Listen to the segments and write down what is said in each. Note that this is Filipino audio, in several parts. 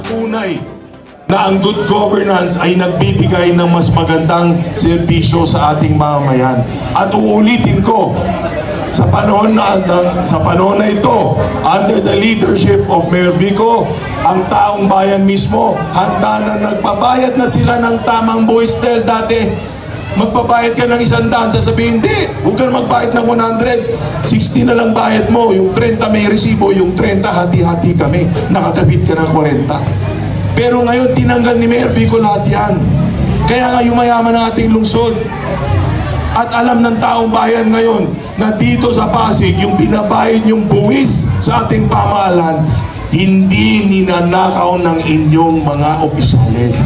patunay na ang good governance ay nagbibigay ng mas magandang serbisyo sa ating mamamayan. At uulitin ko, sa panahon na ito, under the leadership of Mayor Vico, ang taong bayan mismo, handa na nagbabayad na sila ng tamang buwis. Dati, magbabayad ka ng 100, sasabihin, hindi, huwag ka na magbayad ng 100, 60 na lang bayad mo, yung 30 may resibo, yung 30 hati-hati kami, nakatabit ka ng 40. Pero ngayon, tinanggal ni Mayor Vico lahat yan. Kaya nga yumayaman ang ating lungsod. At alam ng taong bayan ngayon na dito sa Pasig, yung binabayad yung buwis sa ating pamahalaan, hindi ninanakaw ng inyong mga opisyales.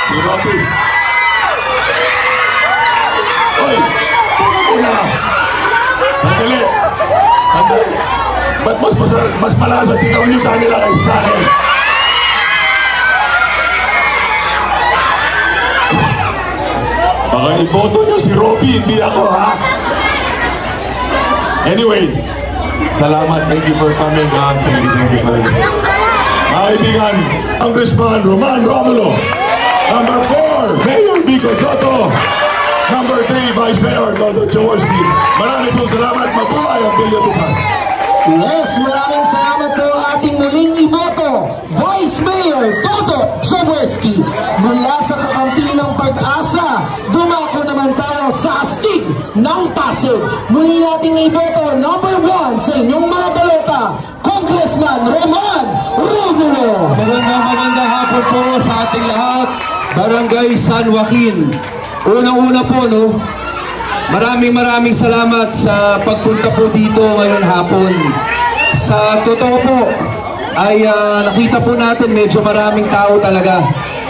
Grabe. Oy, tingnan mo na. Sandali. Ba't mas malasa sigaw nyo sa nila kaysa sa akin? Baka iboto nyo si Robby, hindi ako, ha? Anyway, salamat. Thank you for coming. Thank you for coming. Mga kaibigan, Congressman Roman Romulo. Number 4, Mayor Vico Soto. Number 3, Vice Mayor Toto Jaworski. Maraming po salamat. Mabuhay ang Bilya Bukas. Yes, maraming salamat po ating muling iboto, Vice Mayor Toto Jaworski. Mula sa kakampi ng Pag-asa, dumako naman tayo sa astig ng Pasig. Muli nating iboto, number 1 sa inyong mga balota, Congressman Roman Romulo. Magandang hapon po sa ating lahat. Barangay San Joaquin. Unang-una po, no, maraming salamat sa pagpunta po dito ngayon hapon. Sa totoo po, ay nakita po natin medyo maraming tao talaga.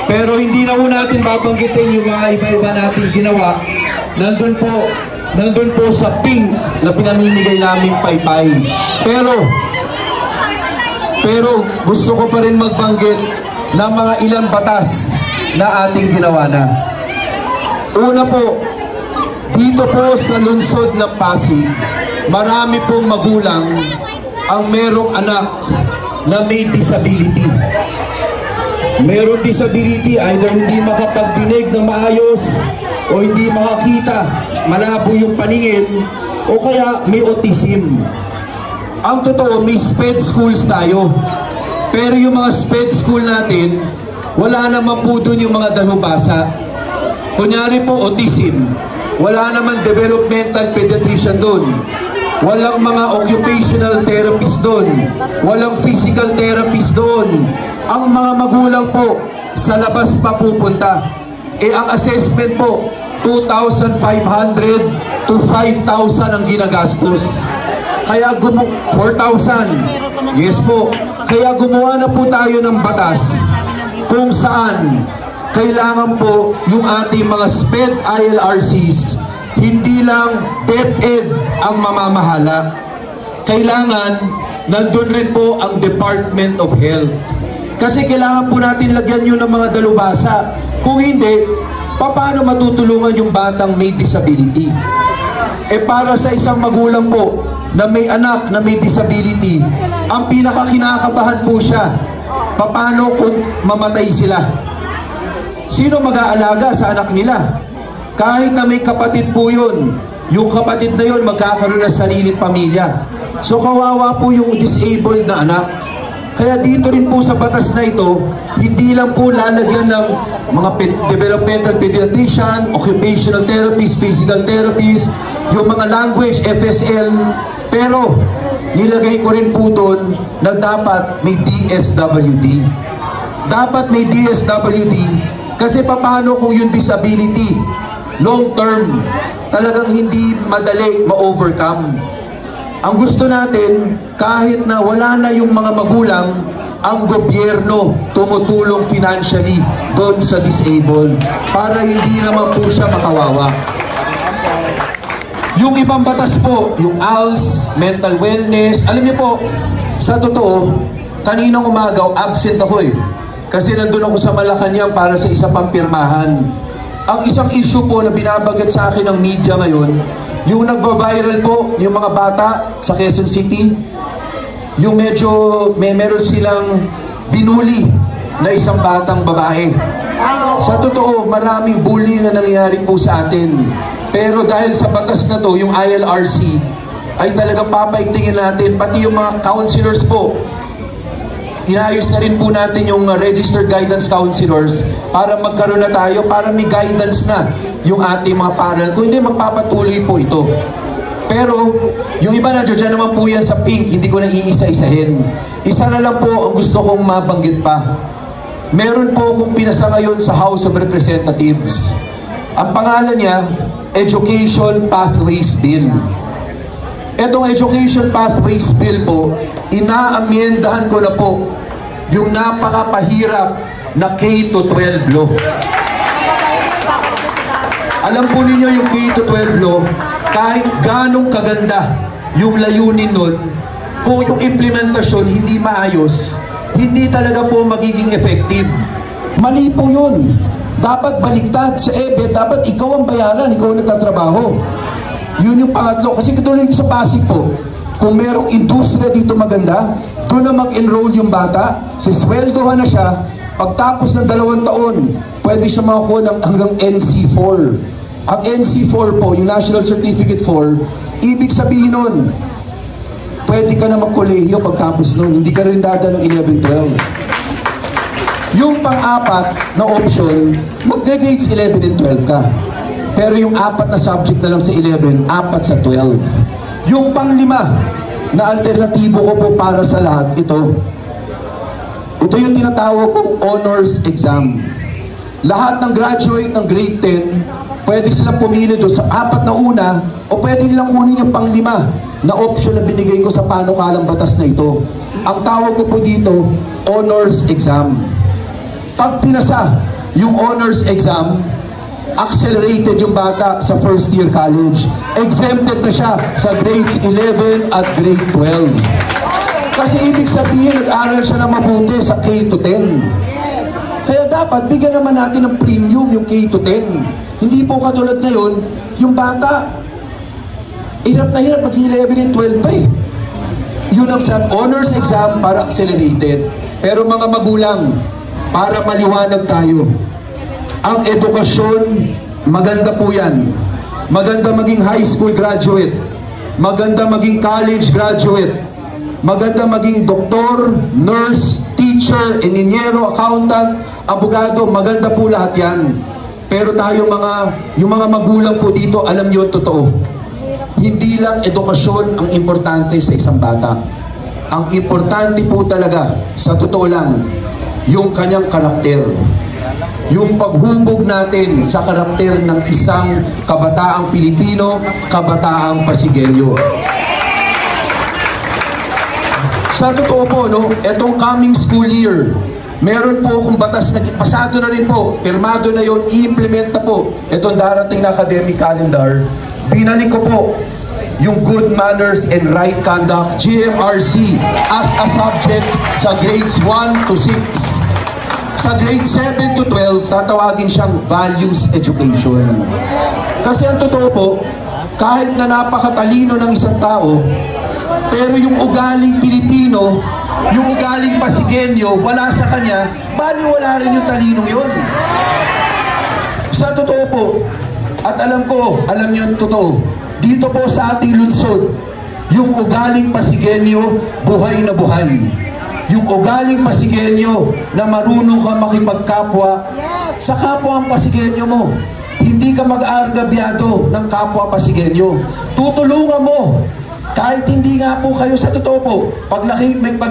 Pero hindi na po natin babanggitin yung mga iba-iba natin ginawa. Nandun po sa pink na pinamimigay naming paypay. Pero gusto ko pa rin magbanggit ng mga ilang batas na ating ginawa na. Una po, dito po sa lungsod ng Pasig, marami pong magulang ang merong anak na may disability. Merong disability, either hindi makapagdinig ng maayos o hindi makakita, malabo yung paningin, o kaya may autism. Ang totoo, may SPED schools tayo. Pero yung mga SPED school natin, wala naman po dun yung mga dalubhasa. Kunyari po, autism. Wala naman developmental pediatrician doon. Walang mga occupational therapist doon. Walang physical therapist doon. Ang mga magulang po, sa labas pa pupunta. Ang assessment po, 2,500 to 5,000 ang ginagastos. Kaya 4,000. Yes po. Kaya gumawa na po tayo ng batas kung saan kailangan po yung ating mga SPED ILRCs, hindi lang DepEd ang mamamahala. Kailangan nandun rin po ang Department of Health. Kasi kailangan po natin lagyan yun ng mga dalubhasa. Kung hindi, paano matutulungan yung batang may disability? Para sa isang magulang po na may anak na may disability, ang pinakakinakabahan po siya, paano kung mamatay sila? Sino mag-aalaga sa anak nila? Kahit na may kapatid po yun, yung kapatid na yun magkakaroon ng sariling pamilya. So kawawa po yung disabled na anak. Kaya dito rin po sa batas na ito, hindi lang po lalagyan ng mga developmental pediatrician, occupational therapist, physical therapist, yung mga language, FSL, pero nilagay ko rin po doon na dapat may DSWD. Dapat may DSWD kasi paano kung yung disability, long term, talagang hindi madali ma-overcome. Ang gusto natin, kahit na wala na yung mga magulang, ang gobyerno tumutulong financially doon sa disabled para hindi naman po siya makawawa. Yung ibang batas po, yung ALS, mental wellness, alam niyo po, sa totoo, kaninang umagaw, absent ako eh. Kasi nandun ako sa Malacanang para sa isa pang pirmahan. Ang isang issue po na binabagat sa akin ng media ngayon, Yung nagva-viral po, yung mga bata sa Quezon City, yung medyo meron silang binuli na isang batang babae. Sa totoo, maraming bullying na nangyayari po sa atin. Pero dahil sa batas na to, yung ILRC, ay talagang papaigtingin natin, pati yung mga counselors po. Inayos na rin po natin yung registered guidance counselors para magkaroon na tayo, para may guidance na yung ating mga paral. Kung hindi, magpapatuloy po ito. Pero, yung iba na dyan naman po yan sa pink, hindi ko na iisa-isahin. Isa na lang po ang gusto kong mabanggit pa. Meron po akong pinasa ngayon sa House of Representatives. Ang pangalan niya, Education Pathways Bill. Etong Education Pathways Bill po, inaamyendahan ko na po yung napakapahirap na K-12 law. Alam po ninyo yung K-12 law, kahit ganong kaganda yung layunin nun, kung yung implementasyon hindi maayos, hindi talaga po magiging effective. Mali po yun. Dapat baliktad sa EBET, dapat ikaw ang bayaran, ikaw ang nagtatrabaho. Yun yung pangatlo. Kasi katulad sa Pasig po, kung merong industriya dito maganda, doon na mag-enroll yung bata, sisweldohan na siya, pagtapos ng 2 taon, pwede siya makakuha ng hanggang NC4. Ang NC4 po, yung National Certificate 4, ibig sabihin nun, pwede ka na magkolehiyo pagtapos nun, hindi ka rin dada ng 11-12. Yung pang-apat na option, mag-grades 11 and 12 ka. Pero yung 4 na subject na lang sa 11, 4 sa 12. Yung pang-5 na alternatibo ko po para sa lahat, ito yung tinatawag kong honors exam. Lahat ng graduate ng grade 10, pwede silang pumili doon sa 4 na una, o pwede nilang kunin yung pang-5 na option na binigay ko sa panukalang batas na ito. Ang tawag ko po dito, honors exam. Pag pinasa yung honors exam, accelerated yung bata sa first year college. Exempted na siya sa grades 11 at grade 12. Kasi ibig sabihin, nag-aral siya na mabuti sa K-10. Kaya dapat bigyan naman natin ng premium yung K-10. Hindi po katulad ngayon, yung bata, hirap na hirap, mag-11 and 12 pa eh. Yun ang honors exam para accelerated. Pero mga magulang, para maliwanag tayo, ang edukasyon, maganda po yan. Maganda maging high school graduate, maganda maging college graduate, maganda maging doktor, nurse, teacher, engineero, accountant, abogado, maganda po lahat yan. Pero tayo yung mga magulang po dito, alam niyo totoo. Hindi lang edukasyon ang importante sa isang bata. Ang importante po talaga, sa totoo lang, yung kanyang karakter. Yung paghubog natin sa karakter ng isang kabataang Pilipino, kabataang Pasigueño. Sa totoo po, no, etong coming school year, meron po akong batas na pasado na rin po, pirmado na yon, i-implement na po etong darating na academic calendar. Binalik ko po yung good manners and right conduct, GMRC, as a subject sa grades 1 to 6. Sa grade 7 to 12, tatawagin siyang values education. Kasi ang totoo po, kahit na napakatalino ng isang tao, pero yung ugaling Pilipino, yung ugaling Pasigueño, wala sa kanya, bali wala rin yung talinong yun. Sa totoo po, at alam niyo ang totoo, dito po sa ating lungsod, yung ugaling Pasigueño, buhay na buhay. Yung ugaling Pasigueño na marunong ka makipagkapwa sa kapwa ang Pasigueño mo. Hindi ka mag-aargabyado ng kapwa Pasigueño. Tutulungan mo. Kahit hindi nga po kayo, sa totoo po, pag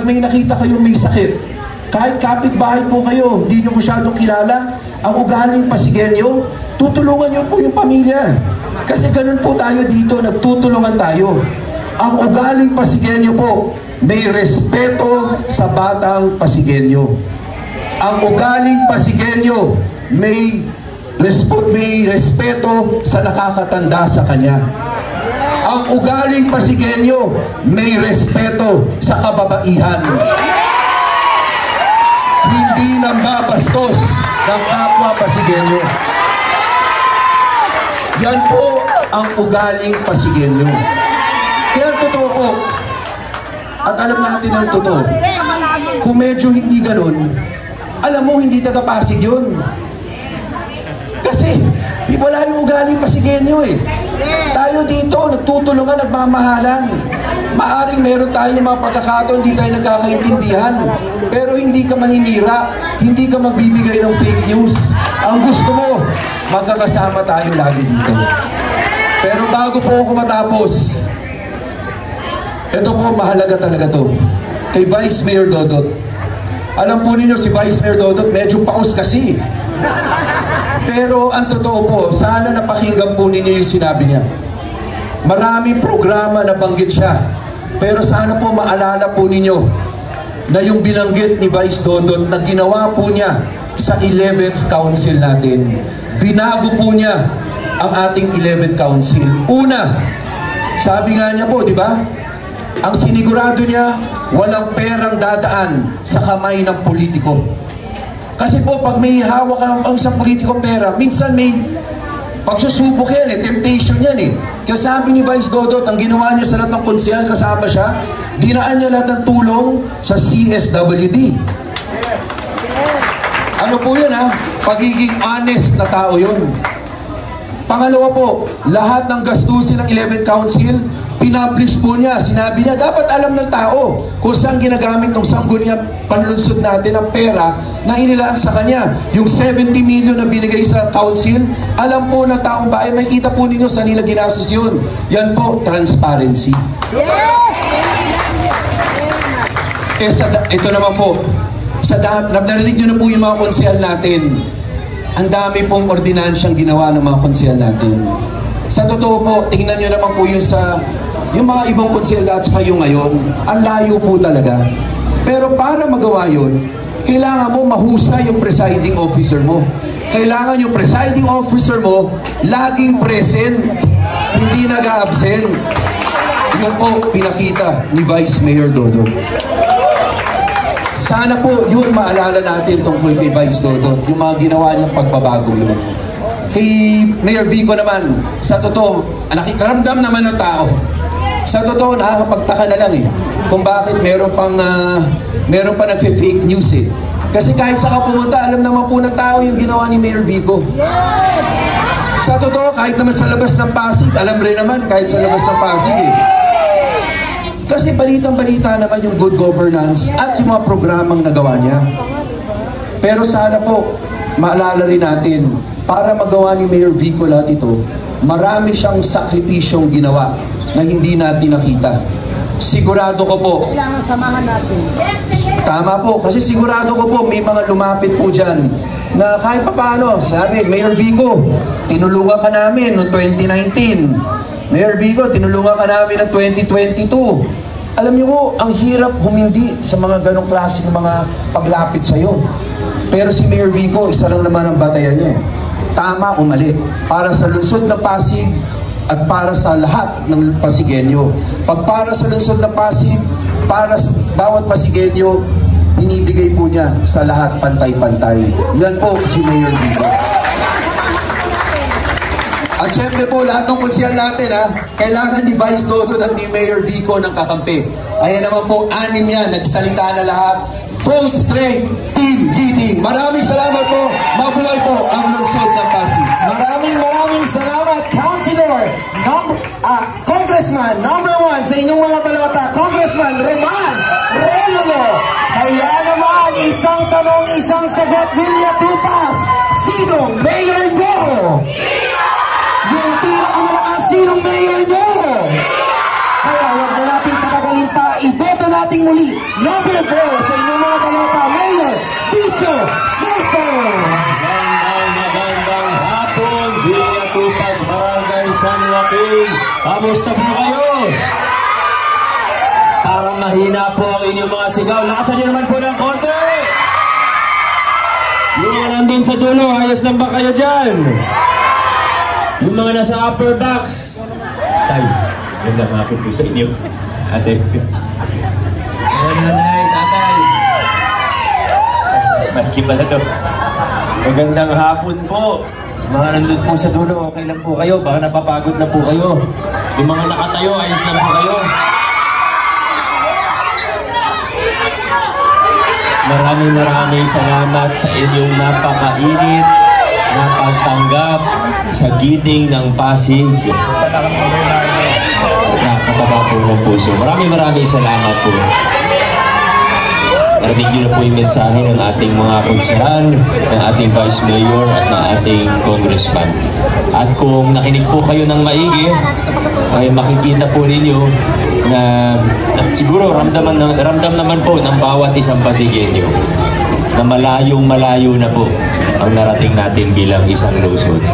may nakita kayong may sakit, kahit kapitbahay po kayo, hindi nyo masyadong kilala, ang ugaling Pasigueño, tutulungan nyo po yung pamilya. Kasi ganun po tayo dito, nagtutulungan tayo. Ang ugaling Pasigueño po, may respeto sa batang Pasigueño. Ang ugaling Pasigueño, may respeto sa nakakatanda sa kanya. Ang ugaling Pasigueño, may respeto sa kababaihan. Hindi nambabastos ng kapwa Pasigueño. Yan po ang ugaling Pasigueño. Kaya totoo po, at alam natin ang totoo, kung medyo hindi ganun, alam mo, hindi taga-Pasig yun. Kasi, wala yung ugaling Pasigueño eh. Tayo dito, nagtutulungan, nagmamahalan. Maaring meron tayo mga pagkakataon, hindi tayo nagkakaintindihan. Pero hindi ka maninira, hindi ka magbibigay ng fake news. Ang gusto mo, magkakasama tayo lagi dito. Pero bago po ako matapos, ito po, mahalaga talaga to. Kay Vice Mayor Dodot. Alam po ninyo, si Vice Mayor Dodot, medyo paus kasi. Pero ang totoo po, sana napakinggan po ninyo yung sinabi niya. Maraming programa na banggit siya. Pero sana po maalala po ninyo na yung binanggit ni Vice Dodot na ginawa po niya sa 11th Council natin. Binago po niya ang ating 11th Council. Una, sabi nga niya po, di ba? Ang sinigurado niya, walang perang dadaan sa kamay ng politiko. Kasi po, pag may hawak ang isang politikong pera, minsan may pagsusubok yan eh, temptation yan eh. Kaya sabi ni Vice Dodot, ang ginawa niya sa lahat ng konsehal, kasama siya, dinaan niya lahat ng tulong sa CSWD. Ano po yun ha? Pagiging honest na tao yun. Pangalawa po, lahat ng gastusin ng 11th Council, pinablish po niya. Sinabi niya, dapat alam ng tao kung saan ginagamit ng sangguniang panlunsod natin ang pera na inilaan sa kanya. Yung 70 million na binigay sa council, alam po ng taong bayan, may kita po ninyo sa nila ginastos yun. Yan po, transparency. Ito naman po, narinig nyo na po yung mga konsehal natin. Ang dami pong ordinansyang ginawa ng mga konsehal natin. Sa totoo po, tingnan nyo naman po yung mga ibang konsehal at saka yung ngayon, ang layo po talaga. Pero para magawa yun, kailangan mo mahusay yung presiding officer mo. Kailangan yung presiding officer mo laging present, hindi nag-a-absent. Yun po pinakita ni Vice Mayor Dodot. Sana po yun maalala natin tungkol kay Vice Dodot, yung mga ginawa niyang pagbabago yun. Kay Mayor Vico naman, sa totoo, ramdam naman ng tao. Sa totoo, nakakapagtaka na lang eh, kung bakit meron pa nagfe-fake news eh. Kasi kahit saan ka pumunta, alam naman po ng tao yung ginawa ni Mayor Vico. Sa totoo, kahit naman sa labas ng Pasig, alam rin naman kahit sa labas ng Pasig eh. Kasi balitang-balita naman yung good governance at yung mga programang nagawa niya. Pero sana po, maalala rin natin, para magawa ni Mayor Vico lahat ito, marami siyang sakripisyong ginawa na hindi natin nakita. Sigurado ko po, kailangan samahan natin. Tama po, kasi sigurado ko po, may mga lumapit po dyan na kahit pa paano, sabi, Mayor Vico, tinulungan ka namin noong 2019. Mayor Vico, tinulungan ka namin noong 2022. Alam niyo po, ang hirap humindi sa mga ganong klase ng mga paglapit sa'yo. Pero si Mayor Vico, isa lang naman ang batayan niya. Tama o mali. Para sa lungsod ng Pasig at para sa lahat ng Pasigueño. Pag para sa lungsod ng Pasig, para sa bawat Pasigueño, binibigay po niya sa lahat pantay-pantay. Yan po si Mayor Vico. At syempre po, lahat ng konsehal natin, kailangan ni Vice Dodot at ni Mayor Vico ng kakampi. Ayan naman po, 6 yan, nagsalita na lahat. Vote straight, Team Giting. Maraming salamat po. Mabuhay po ang lungsod ng Pasig. Maraming salamat, Councilor, Congressman number 1 sa inyong mga balota, Congressman Roman Romulo. Kaya naman, isang tanong, isang sagot, Villa Tupas. Sinong Mayor nyo? Yung pinakamalakas, sinong Mayor nyo? Kaya huwag na natin patagalin pa, iboto natin muli. Number 4 sa inyong mga balota, Mayor Vico Soto. Magandang hapon, Villa Tupas, Barangay San Joaquin. Kamusta po kayo? Parang mahina po ang inyong mga sigaw. Lakasan niyo naman po ng konti. Yung mga nandun sa dulo, ayos lang ba kayo dyan? Yung mga nasa upper box. Tay, magandang hapon po sa inyo. Ate. Nanay, tatay. Mas pala to. Magandang hapon po. Mga nandun po sa dulo, okay lang po po kayo. Baka napapagod na po kayo. Yung mga nakatayo, ayos na po kayo. Maraming salamat sa inyong napakainit na pagtanggap sa giting ng Pasig. Nakakababa po ng puso. Maraming salamat po. Narinig niyo na po yung mensahe ng ating mga konsehal, ng ating Vice Mayor at ng ating Congressman. At kung nakinig po kayo ng maigi, ay makikita po ninyo na at siguro ramdam naman po ng bawat isang Pasigueño na malayo na po ang narating natin bilang isang lungsod.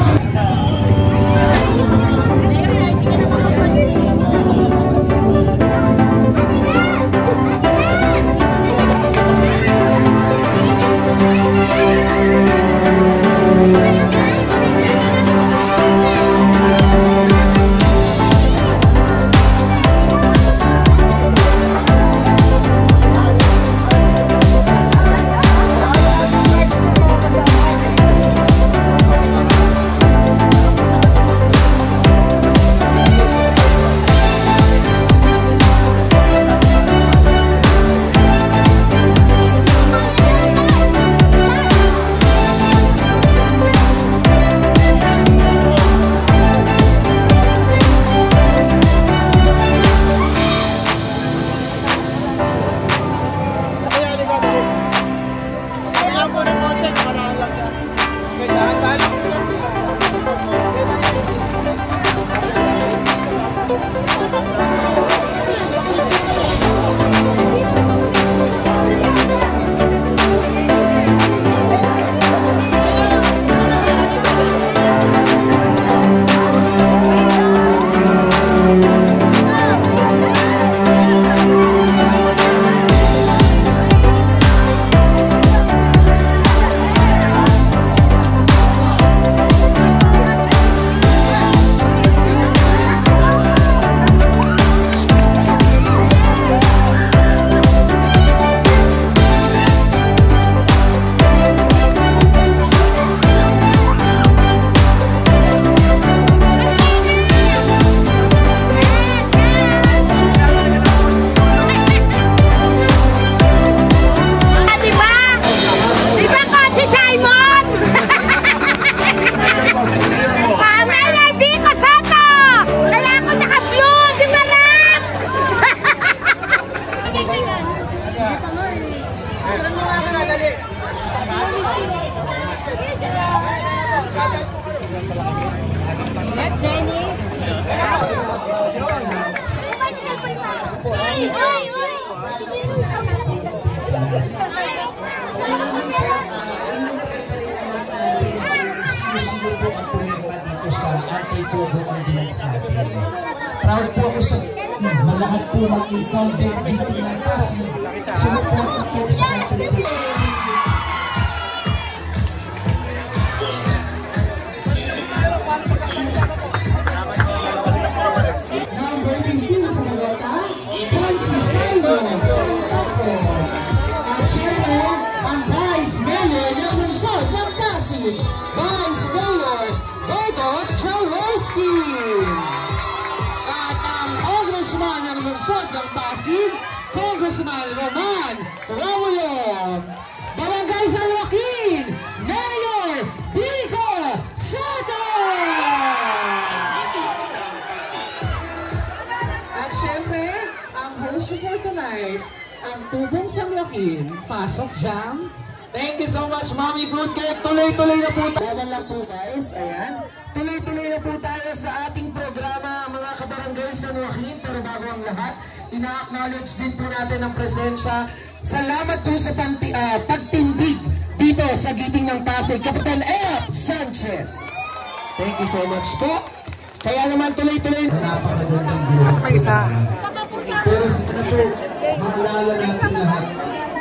Proud po ako sa lahat po ng incumbent dito ng Pasig. Sumuporta po sa ating Number 15 sa Malota, Ponce Sando. At syempre, ang Vice Mayor ng lungsod ng Pasig, Vice Mayor Dodot Jaworski. At ang Congressman ng lungsod ng Pasig, Congressman Roman Romulo. Barangay San Joaquin, Mayor Vico Soto. At syempre, ang host for tonight, ang Tubong San Joaquin, Pasok Jam. Thank you so much, Mami Fruit Cake. Tuloy-tuloy na po tayo. Lang po guys, ayan. Tuloy-tuloy na po tayo sa ating programa, mga kabarangay San Joaquin. Pero bago ang lahat, ina-acknowledge din po natin ang presensya. Salamat po sa pagtindig dito sa giting ng Pasig, Kapitan Ep Sanchez. Thank you so much po. Kaya naman tuloy-tuloy. Napakagandang ginawa. Pero sana po, maalala natin lahat.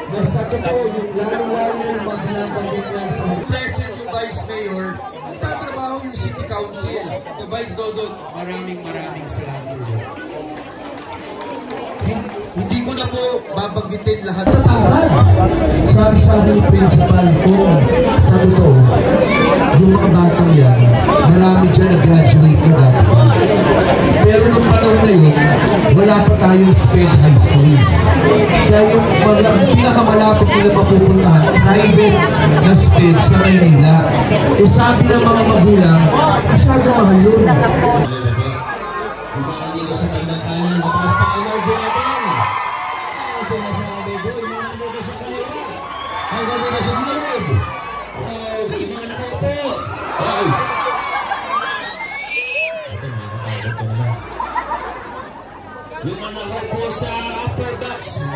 Basta ito po, yung lalo-lalo yung maglabanggit lang sa Present yung Vice Mayor, nagtatrabaho yung City Council. O Vice Dodot, maraming salamat po. Hindi ko na po babanggitin lahat. Sabi sa akin ni Principal, kung sa totoo, yung mga batang yan, marami dyan na-graduate wala pa tayong SPED high schools. Kaya yung pinakamalapit nila mapupuntahan, private na SPED sa Maynila. Eh sabi ng mga magulang, masyado mahal yun. Bumakan dito sa tingnan kanan, mataas pa energy natin. Ang sinasabi ko, imahan dito sa kaya. Hanggang dito sa loob. Ay, mga nakaupo. Ay. Ito, nakakatakot ka naman. Yung manakaupo sa upper box. Yung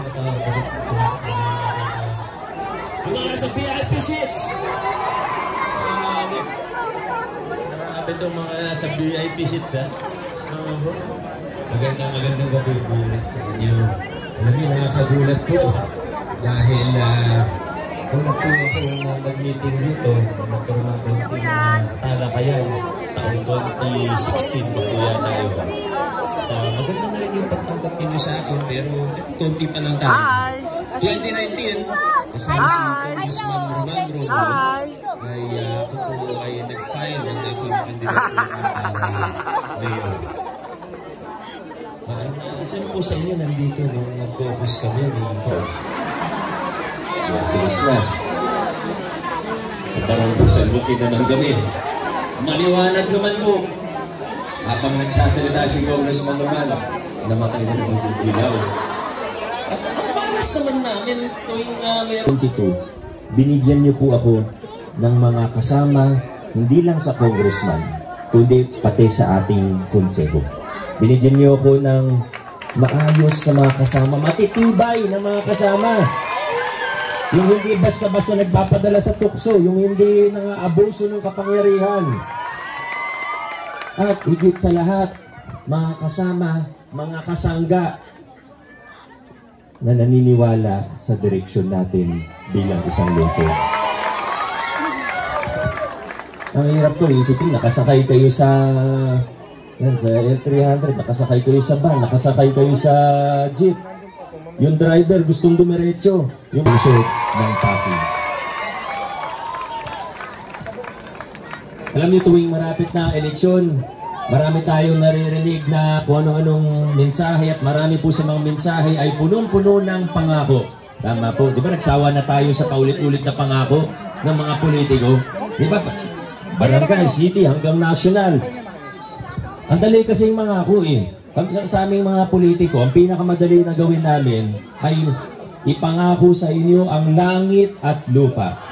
mga nasa VIP seats. Marami itong mga nasa VIP seats, ha? Magandang gabi ulit sa inyo. Alam niyo, nakakagulat po. Dahil una po akong nag-meeting dito, nagkaroon ng konting talakayan. Taong 2016 po yata yun. Maganda na rin yung pagtanggap ninyo sa akin, pero konti pa lang tayo. 2019, kasama si Congressman Roman Romo, ay ako po ay nag-file ng aking kandidatura para mayor. Isa po sa inyo nandito nung nag-focus kami ni Ikaw. Matilis na. Sa barangay San Luque naman kami. Maliwanag naman po. Habang nagsasalita si Congressman Roman, namatay na naman yung ilaw. At nakamalas naman namin tuwing meron. 22, binigyan niyo po ako ng mga kasama, hindi lang sa congressman, kundi pati sa ating konseho. Binigyan niyo ako ng maayos na mga kasama, matitibay na mga kasama. Yung hindi basta-basta nagpapadala sa tukso, yung hindi nang-aabuso ng kapangyarihan. At higit sa lahat, mga kasama, mga kasangga na naniniwala sa direksyon natin bilang isang lungsod. Ang hirap ko, isipin, nakasakay kayo sa L300, nakasakay kayo sa van, nakasakay kayo sa jeep. Yung driver gustong dumiretso, yung lungsod ng Pasig. Alam niyo, tuwing marapit na eleksyon, marami tayong naririnig na kung ano-anong mensahe at marami po sa mga mensahe ay punong-puno ng pangako. Tama po, di ba nagsawa na tayo sa paulit-ulit na pangako ng mga politiko? Di ba? Barangay, city, hanggang national. Ang dali kasing mangako eh. Sa aming mga politiko, ang pinakamadali na gawin namin ay ipangako sa inyo ang langit at lupa.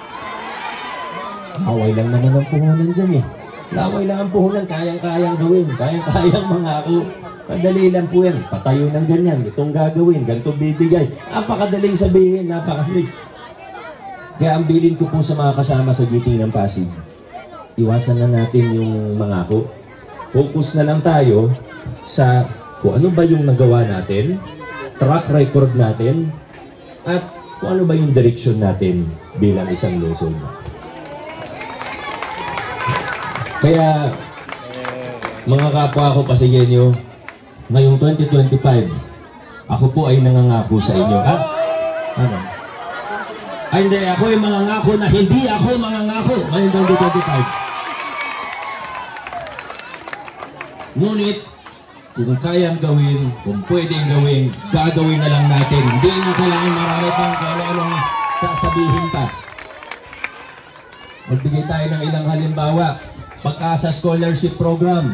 Laway lang naman ang puhunan dyan eh. Laway lang ang puhunan, kayang-kayang gawin, kayang-kayang mangako. Madali lang po yan, patayo ng ganyan, itong gagawin, ganito bibigay. Napakadaling sabihin, napakadaling. Kaya ang bilin ko po sa mga kasama sa Giting ng Pasig, iwasan na natin yung mangako. Focus na lang tayo sa kung ano ba yung nagawa natin, track record natin, at kung ano ba yung direksyon natin bilang isang lungsod. Kaya, mga kapwa ko Pasigenyo, ngayong 2025, ako po ay nangangako sa inyo. Ano? Ay hindi, ako ay mangangako na hindi ako mangangako ngayong 2025. Ngunit, kung kayang gawin, kung pwedeng gawin, gagawin na lang natin. Hindi na kailangan marami pang anong sasabihin pa. Magbigay tayo ng ilang halimbawa. Pag-asa Scholarship Program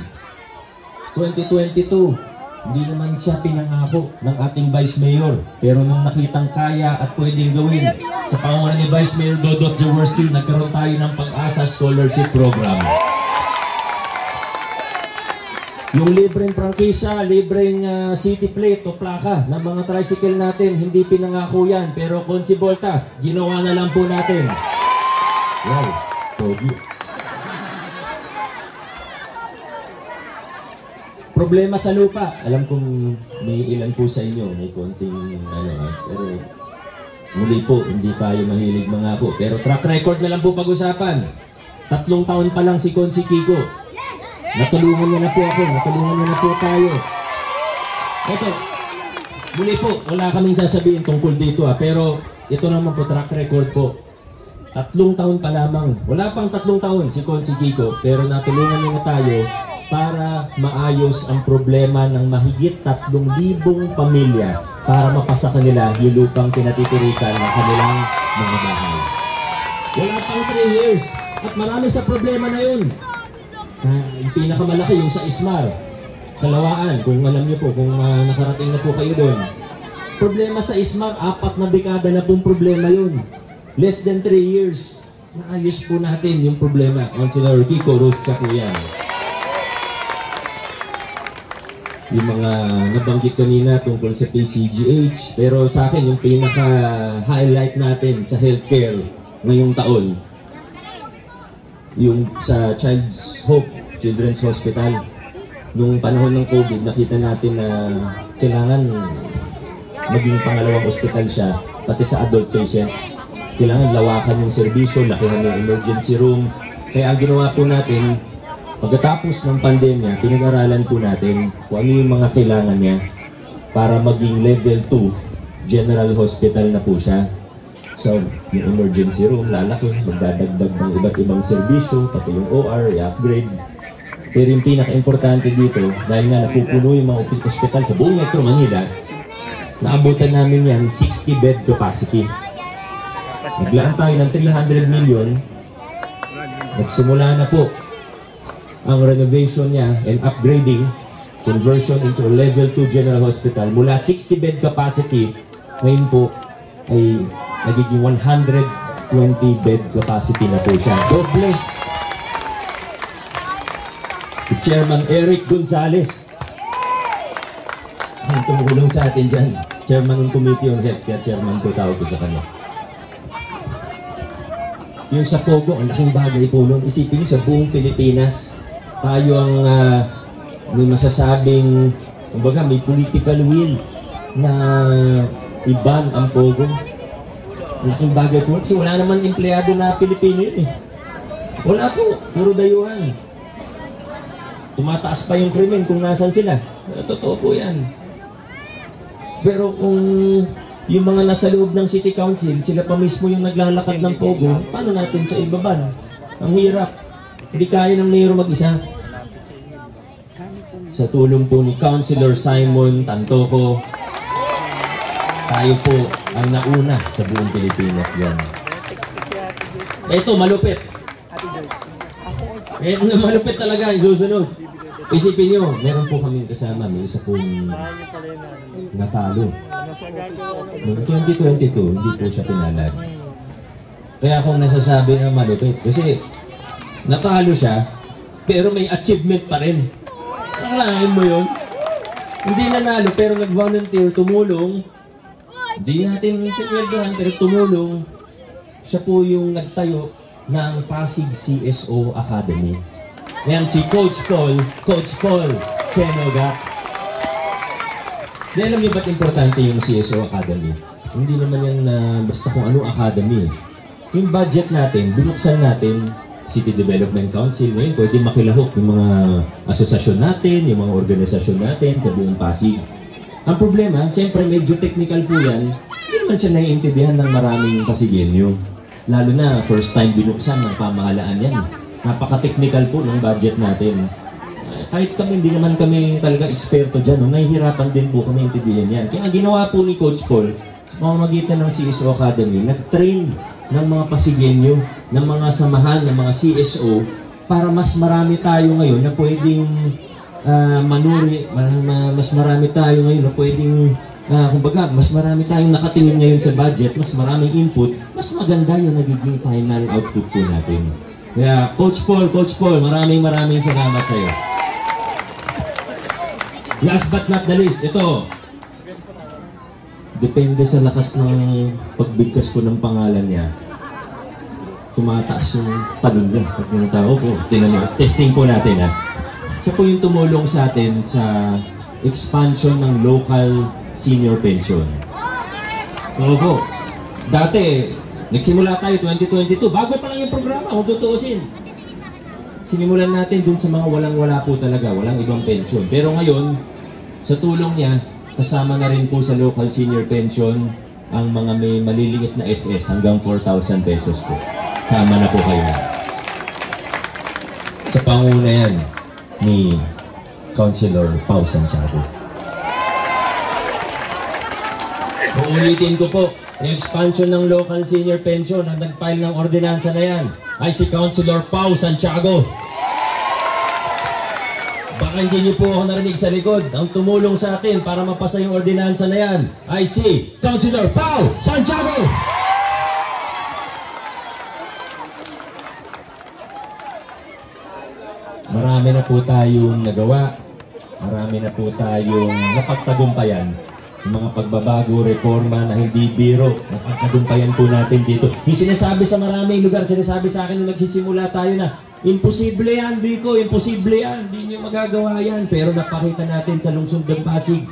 2022, hindi naman siya pinangako ng ating Vice Mayor. Pero nung nakitang kaya at pwedeng gawin, sa pangunahan ni Vice Mayor Dodot Jaworski, nagkaroon tayo ng Pag-asa Scholarship Program. Yung libreng prangkisa, libreng city plate o plaka ng mga tricycle natin, hindi pinangako yan. Pero Konsi Volta, ginawa na lang po natin. Wow, pogi. Problema sa lupa. Alam kong may ilan po sa inyo, may konting pero muli po, hindi tayo mahilig mangako. Pero track record na lang po pag-usapan. 3 taon pa lang si Konsi Kiko. Natulungan niya na po ako, natulungan niya na po tayo. Ito, muli po, wala kaming sasabihin tungkol dito pero ito naman po, track record po. 3 taon pa lamang, wala pang 3 taon si Konsi Kiko, pero natulungan niya na tayo para maayos ang problema ng mahigit 3,000 pamilya para mapasa kanila yung lupang pinatitirikan ng kanilang mga bahay. Wala pang 3 years at marami sa problema na yun. Yung pinakamalaki yung sa Ismar, Kalawaan, kung alam niyo po, kung nakarating na po kayo doon. Problema sa Ismar, 4 na dekada na pong problema yun. Less than 3 years, naayos po natin yung problema. Councilor Kiko Ruscha po yan. Yung mga nabanggit kanina tungkol sa PCGH, pero sa akin yung pinaka-highlight natin sa healthcare ngayong taon, yung sa Children's Hospital. Nung panahon ng COVID, nakita natin na kailangan maging pangalawang hospital siya, pati sa adult patients. Kailangan lawakan yung serbisyo, lakihan yung emergency room. Kaya ang ginawa po natin, pagkatapos ng pandemya, pinag-aralan po natin kung ano yung mga kailangan niya para maging level 2 general hospital na po siya. So, yung emergency room, lalaki, magdadagdag ng iba't ibang serbisyo, pati yung OR, i-upgrade. Pero yung pinaka-importante dito, dahil nga napupuno yung mga hospital sa buong Metro Manila, naabutan namin yan 60 bed capacity. Naglaan tayo ng 300 million, nagsimula na po ang renovation niya and upgrading, conversion into a level 2 general hospital. Mula 60 bed capacity, ngayon po ay nagiging 120 bed capacity na po siya. Doble. Chairman Eric Gonzales ang tumulong sa atin dyan. Chairman ng Committee on Health, kaya chairman po tawag ko sa kanya. Yung sa Pogo, ang laking bagay po nun. Isipin nyo, sa buong Pilipinas, tayo ang may masasabing, kumbaga, may political will na i-ban ang Pogo. Ang laking bagay po. Kasi wala naman empleyado na Pilipino yun eh. Wala po, puro dayuhan. Tumataas pa yung krimen kung nasan sila. Totoo po yan. Pero kung yung mga nasa loob ng City Council, sila pa mismo yung naglalakad ng Pogo, paano natin siya ibaban? Ang hirap. Hindi kaya ng mayor mag-isa. Sa tulong po ni Councilor Simon Tantoco, tayo po ang nauna sa buong Pilipinas yan. Ito, malupit. Malupit talaga yung susunod. Isipin nyo, meron po kaming kasama, may isa pong natalo. Noong 2022, hindi po siya pinalad. Kaya akong nasasabi na malupit, kasi natalo siya, pero may achievement pa rin. Akalain mo yun? Hindi nanalo, pero nag-volunteer, tumulong. Hindi natin sinweldohan, pero tumulong. Siya po yung nagtayo ng Pasig CSO Academy. Yan si Coach Paul Senoga. Alam niyo ba't importante yung CSO Academy? Hindi naman yan basta kung ano academy. Yung budget natin, binuksan natin City Development Council. Ngayon, pwede makilahok yung mga asosasyon natin, yung mga organisasyon natin sa buong Pasig. Ang problema, siyempre medyo technical po yan, hindi naman siya naiintindihan ng maraming Pasigenyo. Lalo na first time binuksan ng pamahalaan yan. Napaka-technical po ng budget natin. Kahit kami, hindi naman kami talaga eksperto dyan. Nahihirapan din po kami intindihan yan. Kaya ginawa po ni Coach Paul, sa pamamagitan ng CSO Academy, nag-train ng mga Pasigenyo, ng mga samahan, ng mga CSO, para mas marami tayo ngayon na pwedeng manuri, mas marami tayo ngayon na pwedeng kumbaga, mas marami tayong nakatingin ngayon sa budget, mas maraming input, mas maganda yung nagiging final output po natin. Kaya, Coach Paul, maraming salamat sa iyo. Last but not the least, ito. Depende sa lakas ng pagbigkas ko ng pangalan niya, tumataas yung talon niya. Pag yung tao po, testing po natin ha. Siya po yung tumulong sa atin sa expansion ng local senior pension. Oo po. Dati, nagsimula tayo 2022. Bago pa lang yung programa, kung tutuusin. Sinimulan natin dun sa mga walang-wala po talaga, walang ibang pension. Pero ngayon, sa tulong niya, kasama na rin po sa local senior pension ang mga may maliliit na SS hanggang 4,000 pesos po. Sama na po kayo. Sa panguna yan. ni Councilor Pau Santiago. Uulitin ko po, yung expansion ng local senior pension na nag-file ng ordinansa na yan ay si Councilor Pau Santiago. Baka hindi niyo po ako narinig sa likod. Ang tumulong sa atin para mapasa yung ordinansa na yan ay si Councilor Pau Santiago! Marami na po tayong nagawa. Marami na po tayong napagtagumpayan. Yung mga pagbabago, reforma na hindi biro. Napagtagumpayan po natin dito. Yung sinasabi sa maraming lugar, sinasabi sa akin nung nagsisimula tayo na imposible yan, Biko, imposible yan. Hindi nyo magagawa yan. Pero napakita natin sa lungsod ng Pasig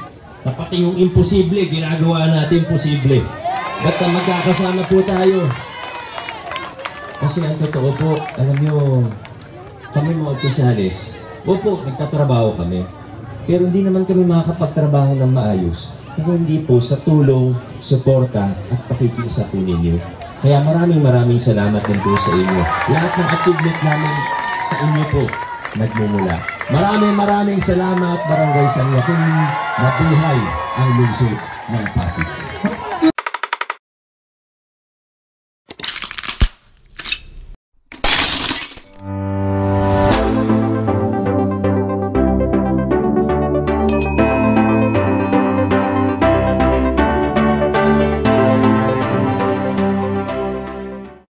na pati yung imposible, ginagawa natin posible. Ba't magkakasama po tayo? Kasi ang totoo po, alam nyo, kami mga opisyalis, opo, nagtatrabaho kami. Pero hindi naman kami makakapagtrabaho ng maayos kung hindi po sa tulong, suporta at pakikiisa po ninyo. Kaya maraming salamat din po sa inyo. Lahat ng achievement namin sa inyo po nagmumula. Maraming salamat, Barangay San Joaquin. Mabuhay ang lungsod ng Pasig.